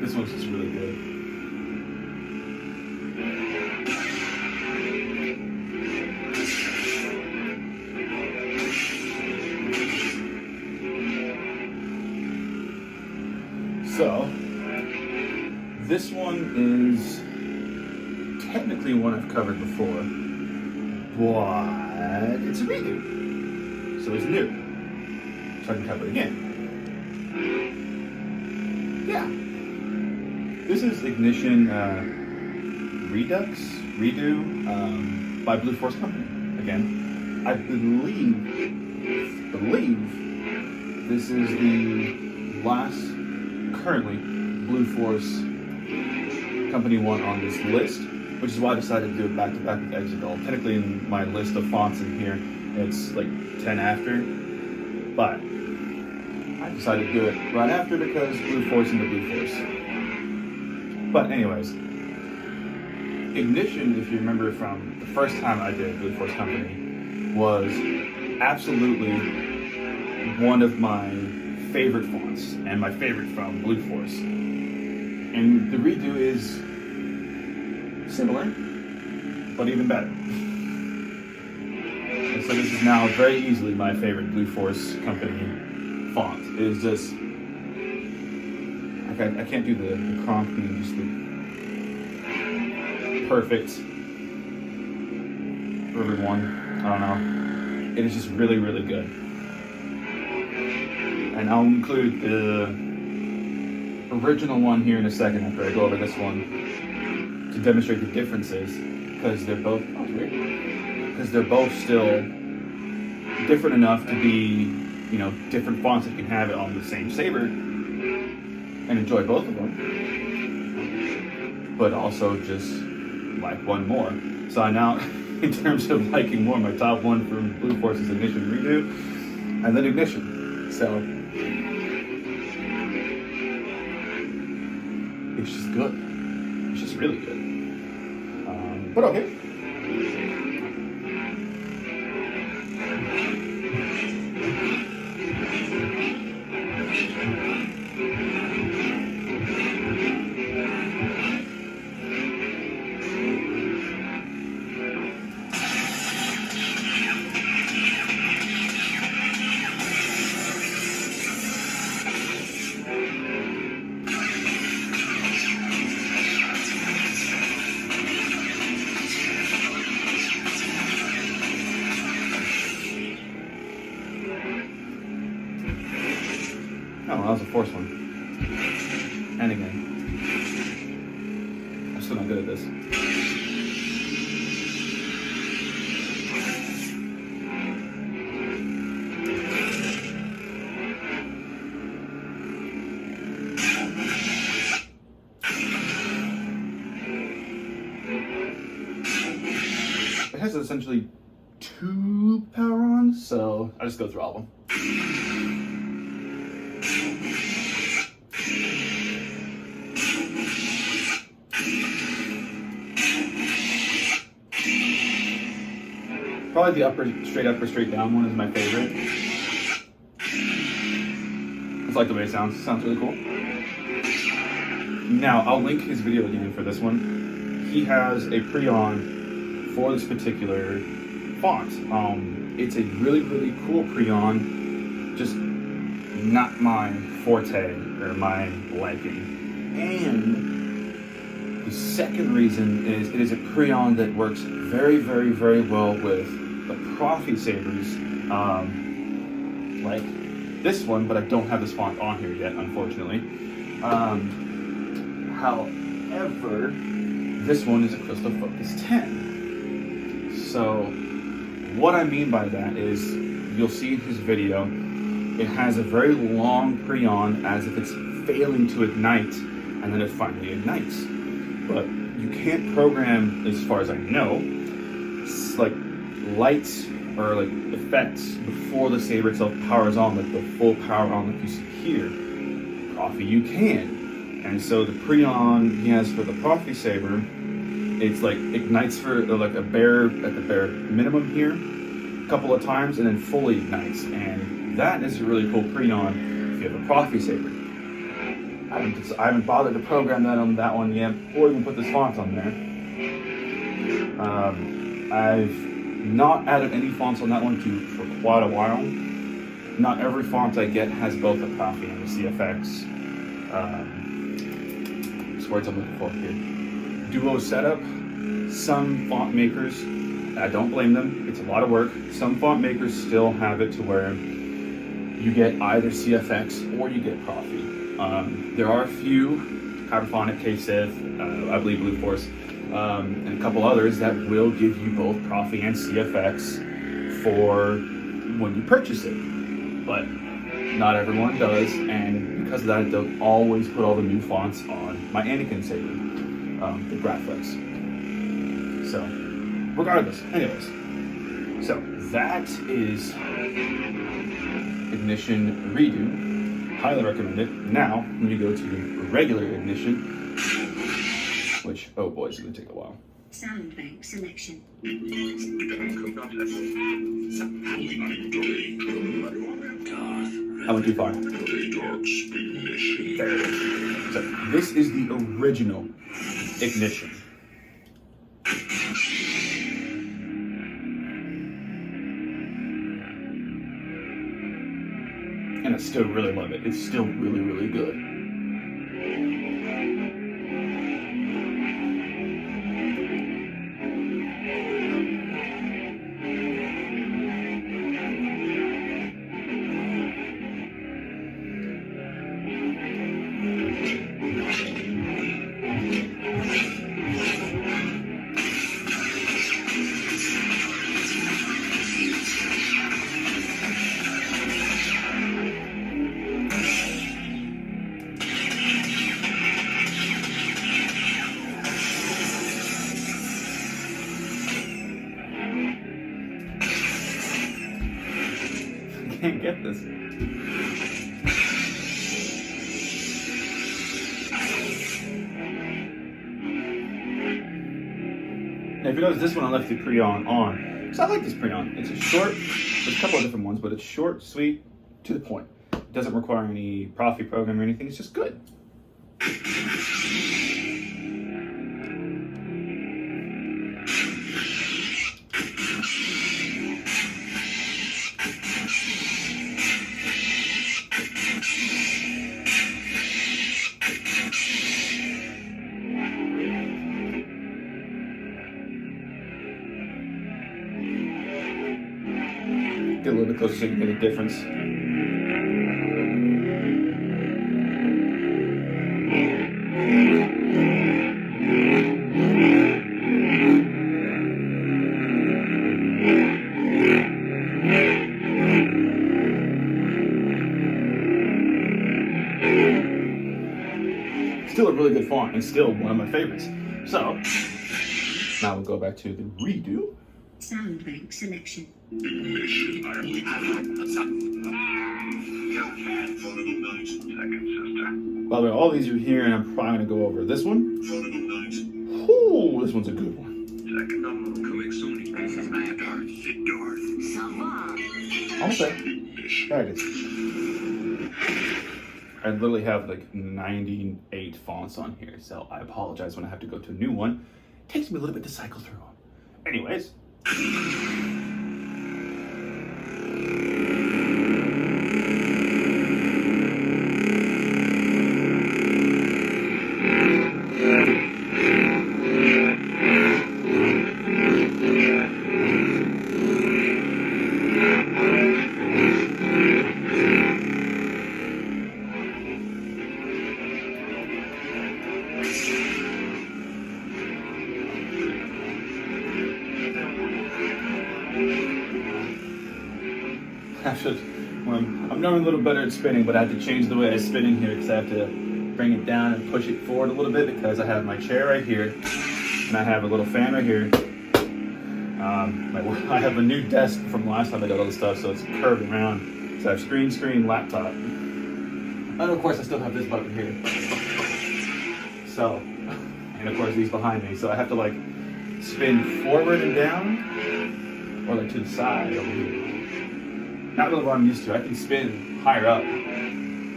This one's just really good. So, this one is technically one I've covered before, but it's a redo, so it's new, so I can cover it again. Yeah, this is Ignition Redux, Redo by Blueforce Company. Again, I believe this is the last currently Blueforce Company one on this list, which is why I decided to do it back to back with etched. Technically, in my list of fonts in here, it's like 10 after, but I decided to do it right after because Blueforce into Blueforce. But anyways, Ignition, if you remember from the first time I did Blueforce Company, was absolutely one of my favorite fonts and my favorite from Blueforce. And the redo is similar, but even better. And so this is now very easily my favorite Blueforce Company font. It is just, I can't do the prompt being just the perfect for everyone. I don't know. It is just really, really good. And I'll include the original one here in a second after I go over this one to demonstrate the differences, because they're both still different enough to be, you know, different fonts that can have it on the same Saber and enjoy both of them, but also just like one more. So I now, in terms of liking more, my top one from Blueforce is Ignition Redo, and then Ignition. So it's just good. It's just really good. But okay. Oh, that was a forced one. And again. I'm still not good at this. It has essentially 2 power-ons, so I just go through all of them. Probably the straight down one is my favorite. I just like the way it sounds. It sounds really cool. Now, I'll link his video again for this one. He has a pre-on for this particular font. It's a really, really cool pre-on, just not my forte or my liking. And the second reason is it is a pre-on that works very, very, very well with the Profi Sabers, like this one, but I don't have this font on here yet, unfortunately. However, this one is a Crystal Focus 10. So what I mean by that is, you'll see in his video, it has a very long pre-on as if it's failing to ignite, and then it finally ignites. But you can't program, as far as I know, like lights or like effects before the Saber itself powers on, like the full power on like you see here. Profi you can. And so the pre-on he has for the Profi Saber, it's like ignites for like at the bare minimum here a couple of times and then fully ignites. And that is a really cool pre-on if you have a Profi Saber. I haven't bothered to program that on that one yet, or even put this font on there. I've not added any fonts on that one for quite a while. Not every font I get has both a Profi and a CFX. These words I'm looking for here. Duo setup. Some font makers, I don't blame them, it's a lot of work. Some font makers still have it to where you get either CFX or you get Profi. There are a few, Hyperphonic, K-Sith, I believe Blueforce, and a couple others that will give you both Profi and CFX for when you purchase it. But not everyone does, and because of that, I don't always put all the new fonts on my Anakin Saber, the Graphics. So, regardless, anyways, so that is Ignition Redo. Highly recommend it. Now, when you go to regular Ignition, which, oh boy, it's going to take a while. Sound bank selection. I went too far. There it is. So, this is the original Ignition. And I still really love it. It's still really, really good. Can't get this. Now, if you notice, this one I left the pre-on on. So I like this pre-on. It's a short, there's a couple of different ones, but it's short, sweet, to the point. It doesn't require any Profi program or anything. It's just good. Get a little bit closer so you can get a difference. Still a really good font and still one of my favorites. So, now we'll go back to the redo. Sound bank selection. By the way, all these are here, and I'm probably going to go over this one. Ooh, this one's a good one. Almost there. There it is. I literally have like 98 fonts on here, so I apologize when I have to go to a new one. It takes me a little bit to cycle through them. Anyways. I'm knowing a little better at spinning, but I have to change the way I spin in here because I have to bring it down and push it forward a little bit because I have my chair right here and I have a little fan right here. I have a new desk from last time I did all this stuff, so it's curved around. So I have screen, laptop. And of course I still have this button here. So, and of course these behind me. So I have to like spin forward and down or like to the side over here. Not really what I'm used to. I can spin higher up,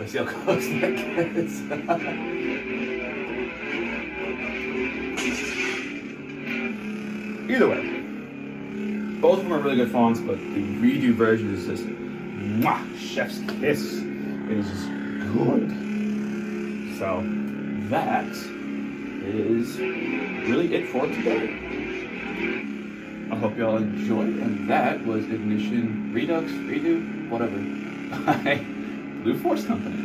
Let's see how close that gets. Either way, both of them are really good fonts, but the redo version is just mwah, chef's kiss. It is just good. So that is really it for today. I hope y'all enjoyed, and that was Ignition Redux, Redo, whatever, by Blueforce Company.